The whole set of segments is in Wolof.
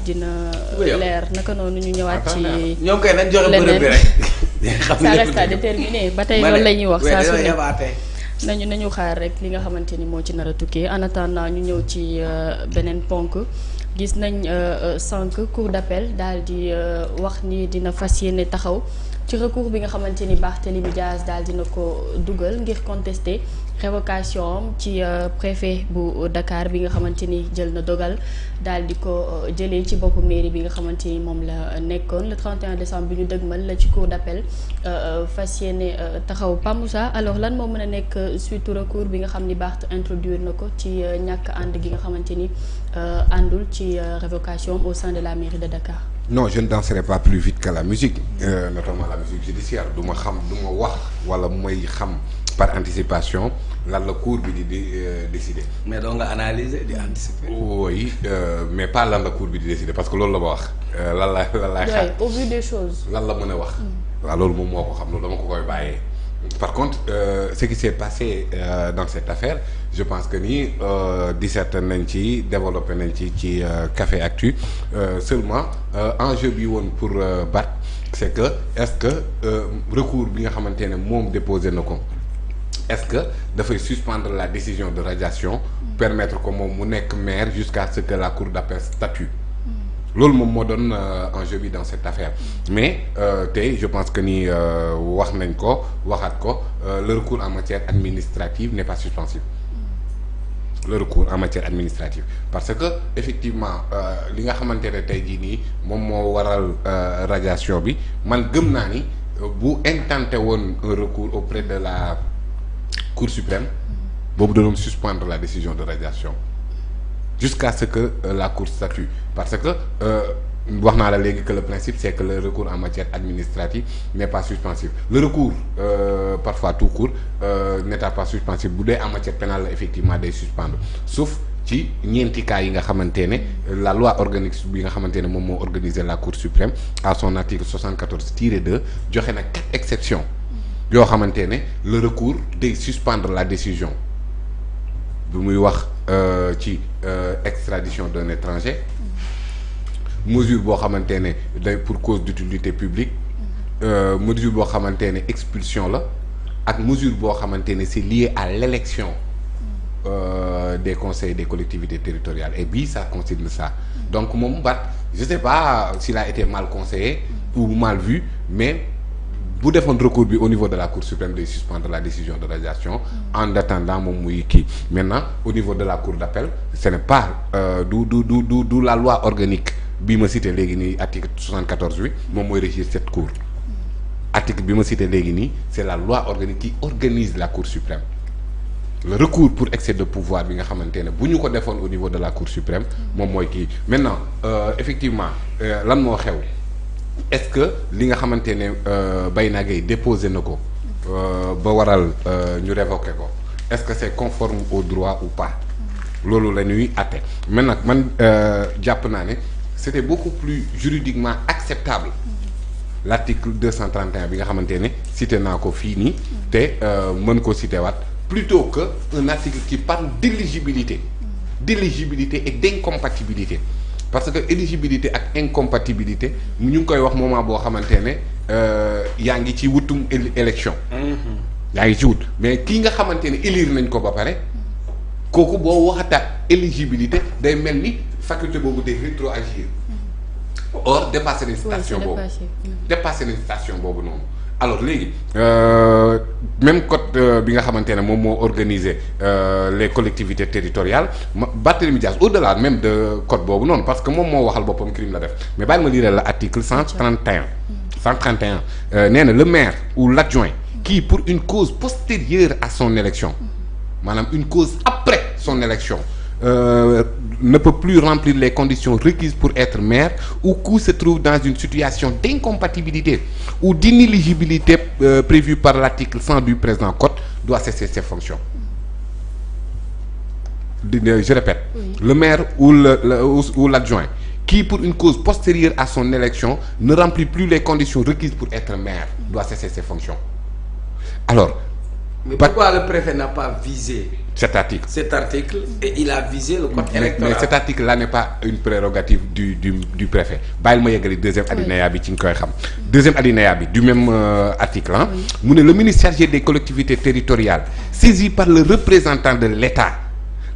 dina leer naka noonu ñu ñëwaat ci ñoom kay nañ joxe bërëb bi rek. ça reste à déterminer ba tey loolu la ñuy wax saa su ne nañu xaar rek li nga xamante ni moo ci nar a tukkee en attendant ñu ñëw ci beneen ponk gis nañ sànq cour d'appel daal di wax ni dina fas yéene taxaw ci recours bi nga xamante ni Barthélémy Dias daal dina ko dugal ngir contester révocation am ci préfet bu Dakar bi nga xamante ni jël na dogal daal di ko jëlee ci boppu mairie bi nga xamante ni moom la nekkoon le 31 décembre bi ñu dëgmal la ci cour d'appel fas yéene taxaw Pa Moussa alors lan moo mën a nekk suite recours bi nga xam ni Barth introduire na ko ci ñàkk ànd gi nga xamante ni àndul ci révocation au sein de la mairie de Dakar. Non, je ne danserai pas plus vite que la musique, notamment la musique judiciaire. Du ma xam du ma wax wala mooy xam par anticipation lan la cour bi di décider. mais doo nga analyser di anticiper. oui mais pas lan la cour bi di décider parce que loolu la ma wax. lan laay xaar au vu des choses. lan la mën a wax. waaw loolu moom moo ko xam loolu dama ko koy bàyyee. Par contre ce qui s'est passé dans cette affaire je pense que ni disserte nañ ci développé nañ ci Café Actu seulement enjeu bi woon pour Barth c'est que est-ce que recours bi nga xamante ne moom déposé na ko est-ce que dafay suspendre la décision de radiation permettre ko moom mu nekk maire jusqu'à ce que la cour d'appel statue loolu moom moo doon enjeu bi dans cette affaire mais tey je pense que ni wax nañ ko waxaat ko le recours en matière administrative n'est pas suspensif le recours en matière administrative parce que effectivement li nga xamante ne tey jii nii moom moo waral radiation bi man gëm naa ni bu intenté woon un recours auprès de la Cour suprême boobu da doon suspendre la décision de radiation jusqu'à ce que la Cour statue parce que wax naa la léegi que le principe c'est que le recours en matière administrative n'est pas suspensif le recours parfois tout court n'est pas suspensif bu dee en matière pénale la effectivement day suspendre sauf ci ñeenti cas yi nga xamante ne la loi organique bi nga xamante ne moom moo organiser la Cour suprême à son article 74-2 joxe na 4 exceptions yoo xamante ne le recours day suspendre la décision bi muy wax ci extradition d'un étranger mesure boo xamante ne day pour cause d'utilité publique mesure boo xamante ne expulsion la ak mesure boo xamante ne c'est lié à l'élection des conseils des collectivités territoriales et bii ça concerne ça donc moom Barth je sais pas s'il a été mal conseillé ou mal vu mais bu defoon recours bi au niveau de la Cour suprême de suspendre la décision de radiation en attendant moom muy kii maintenant au niveau de la Cour d'appel ce n'est pas du la loi organique bi ma cité léegi nii article 74 bi moom mooy régir cette cour article bi ma cité léegi nii c'est la loi organique qui organise la Cour suprême le recours pour excès de pouvoir bi nga xamante ne bu ñu ko defoon au niveau de la Cour suprême moom mooy kii maintenant effectivement lan moo xew est-ce que li nga xamante ne Bayna Gueye déposé na ko ba waral ñu révoqué ko est-ce que c'est conforme au droit ou pas loolu la ñuy àtte mais nag man jàpp naa ne c'était beaucoup plus juridiquement acceptable l'article 231 bi nga xamante ne cité naa ko fii nii te mën ko cité waat plutôt que un article qui parle d'éligibilité et d'incompatibilité parce que éligibilité ak incompatibilité ñu ngi koy wax moment boo xamante ne yaa ngi ci wutum élection yaa ngi ci wut mais kii nga xamante ne élire nañ ko ba pare kooku boo waxataat éligibilité day mel ni faculté boobu day rétroagir or dépassé nañ station boobu dépassé nañ station boobu noonu alors léegi même code bi nga xamante ne moom moo organiser les collectivités territoriales Barthélémy Dias au-delà même de code boobu noonu parce que moom moo waxal boppam crime la def mais bàyyi ma lire la article 131 nee na le maire ou l'adjoint qui pour une cause postérieure à son élection maanaam une cause après son élection ne peut plus remplir les conditions requises pour être maire ou qui se trouve dans une situation d'incompatibilité ou d'inéligibilité prévue par l'article 100 du présent code doit cesser ses fonctions. Je répète, le maire ou l'adjoint qui pour une cause postérieure à son élection ne remplit plus les conditions requises pour être maire doit cesser ses fonctions. Alors mais pourquoi le préfet n'a pas visé cet article et il a visé le code électoral. Mais cet article-là n'est pas une prérogative du préfet bàyyil ma yeggali deuxième alinéa bi ci nga koy xam deuxième alinéa bi du même article mu ne le ministre chargé des collectivités territoriales saisi par le représentant de l'État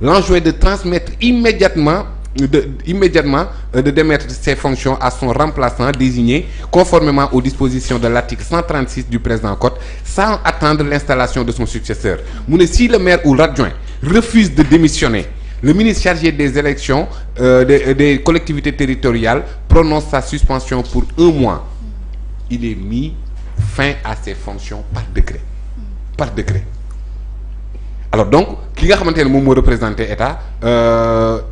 l'enjoint de transmettre immédiatement de démettre ses fonctions à son remplaçant désigné conformément aux dispositions de l'article 136 du présent code sans attendre l'installation de son successeur. Mu ne si le maire ou l'adjoint refuse de démissionner, le ministre chargé des élections des collectivités territoriales prononce sa suspension pour 1 mois. Il est mis fin à ses fonctions par décret. Par décret. Alors donc ki nga xamante ne moom moo représenté état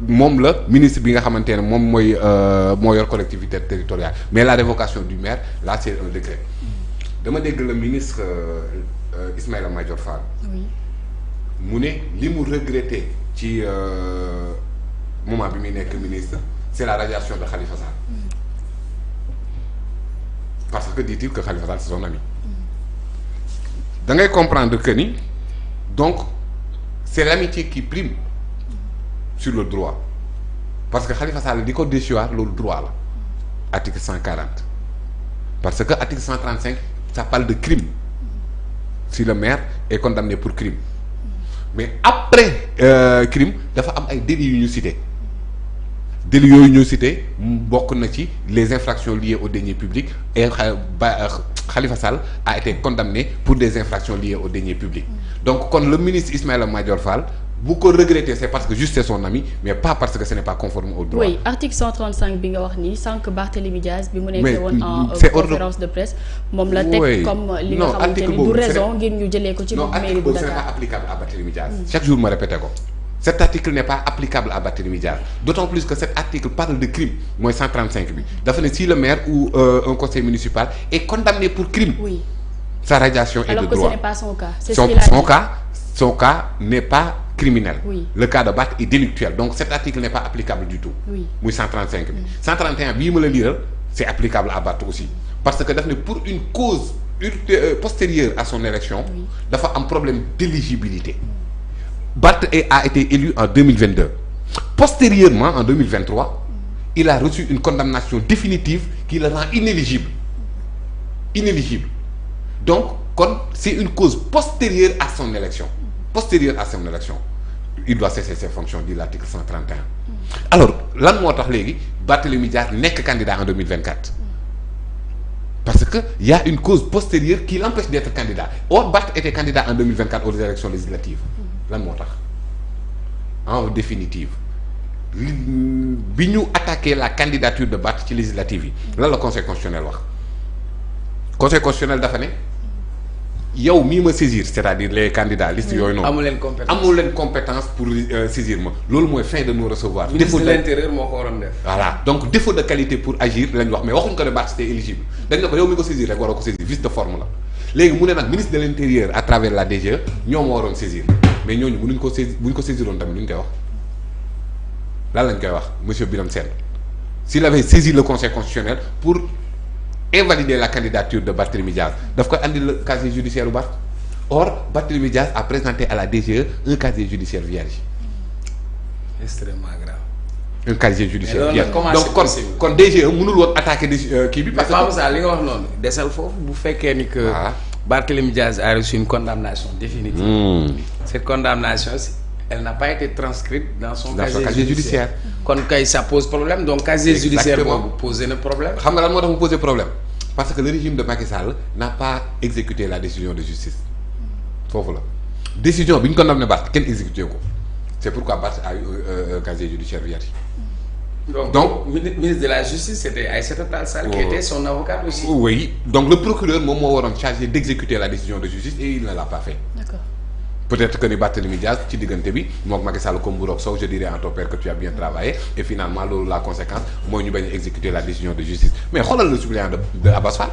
moom la ministre bi nga xamante ne moom moo yor collectivité territoriale mais la révocation du maire là c'est un décret. Dama dégg le ministre Ismaïla Madior Fall. mu ne li mu regretté ci moment bi muy nekk ministre c'est la radiation de Khalifa Sall. Parce que dit-il que Khalifa Sall c'est son ami. Da ngay comprendre que ni donc. C'est l'amitié qui prime sur le droit parce que Khalifa Sall di ko déchoir loolu droit la article 140 parce que article 135 ça parle de crime si le maire est condamné pour crime mais après crime dafa am ay délits yu ñu cité délits yooyu ñu cité bokk na ci les infractions liées aux deniers publics et Khalifa Sall a été condamné pour des infractions liées aux deniers publics donc kon le ministre Ismaïla Madior Fall bu ko regretter c'est parce que juste c'est son ami mais pas parce que ce n'est pas conforme au droit. Oui, article 135 bi nga wax nii sànq Barthélémy Diaz bi mu nekkee woon en conférence de presse moom la teg comme li nga xamante ni du raison ngir ñu jëlee ko ci mairie bu Dakar. Ce n'est pas applicable à Barthélémy Diaz. Chaque jour ma répété ko. Cet article n'est pas applicable à Barthélémy Diaz d'autant plus que cet article parle de crime mooy 135 bi dafa ne si le maire ou un conseil municipal est condamné pour crime. Oui. Sa radiation est de droit. Alors que ce n'est pas son cas. C'est ce qu'il a dit. Son cas n'est pas criminel. Oui. Le cas de Barth est délictuel donc cet article n'est pas applicable du tout. Oui. muy 135 bi. 131 bii ma la liiral c'est applicable à Barth aussi parce que daf ne pour une cause postérieure à son élection. dafa am problème d'éligibilité. Barth a été élu en 2022. Postérieurement, en 2023, il a reçu une condamnation définitive qui le rend inéligible. Inéligible. Donc, c'est une cause postérieure à son élection. Postérieure à son élection. Il doit cesser ses fonctions, dit l'article 131. Alors, lan moo tax léegi Barthélémy Dias nekk candidat en 2024. Parce que il y a une cause postérieure qui l'empêche d'être candidat. Or, Barth était candidat en 2024 aux élections législatives. Lan moo tax en définitive bi ñu attaqué la candidature de Barth ci législative yi lan la conseil constitutionnel wax conseil constitutionnel dafa ne yow mii ma saisir c'est-à-dire les candidats liste yooyu noonu amul leen compétence pour saisir ma loolu mooy fin de non recevoir. Ministre de l'Intérieur moo ko waroon def. Voilà donc défaut de qualité pour agir lañ wax mais waxuñ ko ne Barth c'était éligible dañ ne ko yow mi ko saisir rek waroo ko saisir vice de forme la léegi mu ne nag ministre de l'Intérieur à travers la DGE ñoom moo waroon saisir mais ñooñu mënuñ ko saisir bu ñu ko saisiroon tamit lu ñu koy wax lan lañ koy wax monsieur Birame Sène s'il avait saisi le conseil constitutionnel pour invalider la candidature de Barthélémy Dias daf koy andi le casier judiciaire bu Barth or Barthélémy Dias a présenté à la DGE un casier judiciaire vierge. Extrêmement grave. Un casier judiciaire vierge donc kon DGE mënul woon attaquer kii bi. parce que li nga wax noonu desal foofu bu fekkee ni que. Barthélémy Dias a reçu une condamnation définitive. Cette condamnation, elle n'a pas été transcrite dans son casier judiciaire. Kon kay ça pose problème donc casier judiciaire boobu posé na problème. Xam nga lan moo tax mu poser problème parce que le régime de Macky Sall n'a pas exécuté la décision de justice foofu la décision bi ñu condamné Barth kenn exécuté ko c'est pourquoi Barth a eu un casier judiciaire vierge. Donc ministre de la justice c'était Aïssata Tall Sall qui était son avocat aussi. Oui donc le procureur moom moo waroon chargé d'exécuter la décision de justice et il ne l'a pas fait. D'accord. Peut-être que ni Barthélémy Dias ci diggante bi moom Macky Sall comme bu roog sow je dirais en ton père que tu as bien travaillé et finalement loolu la conséquence mooy ñu bañ a exécuter la décision de justice mais xoolal le suppléant de Abass Fall.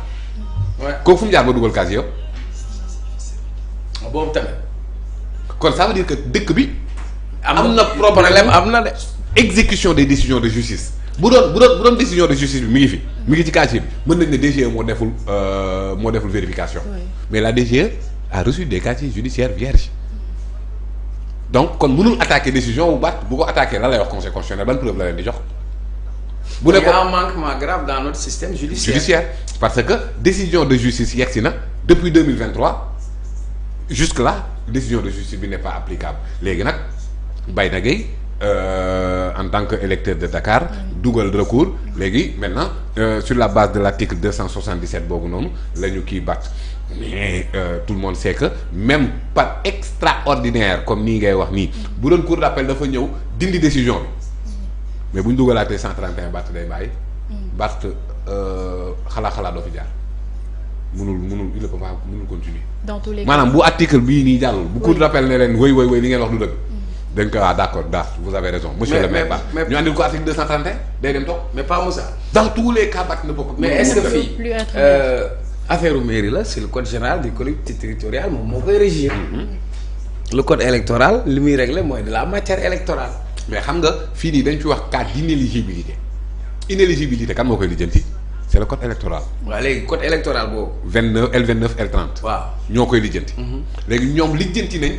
Ouais kooku fu mu jaar ba dugal casier yow. boobu tamit. kon ça veut dire que dëkk bi. am na problème am na de. exécution des décisions de justice bu doon décision de justice bi mi ngi ci casier bi mën nañ ne DGE moo deful vérification. Oui. Mais la DGE a reçu des casiers judiciaires vierges donc kon mënul attaquer décision bu Barth bu ko attaquer la lay wax conseil constitutionnel ban preuve la leen di jox. bu ne ko il y a un manquement grave dans notre système judiciaire. Parce que décision de justice yegsi na depuis 2023 jusque là décision de justice bi n'est pas applicable léegi nag Bayna Gueye en tant que électeur de Dakar dugal recours léegi maintenant sur la base de l'article 277 boobu noonu la ñu kii Barth mais tout le monde sait que même par extraordinaire comme nii ngay wax nii bu doon cour d'appel dafa ñëw dindi décision bi mais bu ñu dugalaatee 131 Barth day bàyyi. Barth xalaat doo fi jaar mënul il ne peut pas mënul continuer. dans tous les cas maanaam bu article bii nii jàllul. bu cour d'appel ne leen woy li ngeen wax du dëgg. dañ ko d'accord vous avez raison. monsieur le maire Barth ñu andil ko article 231 day dem toog. mais pas Moussa. dans tous les cas Barth ne peut pas. mais est-ce que fii affaire u mairie la c'est le code général des collectivités territoriales moom moo koy régir. le code électoral li muy régler mooy de la matière électorale. mais xam nga fii nii dañ fi wax cas d'inéligibilité kan moo koy lijjanti c'est le code électoral. waaw léegi code électoral boobu. 29 L29 L30. waaw ñoo koy lijjanti. léegi ñoom lijjanti nañ.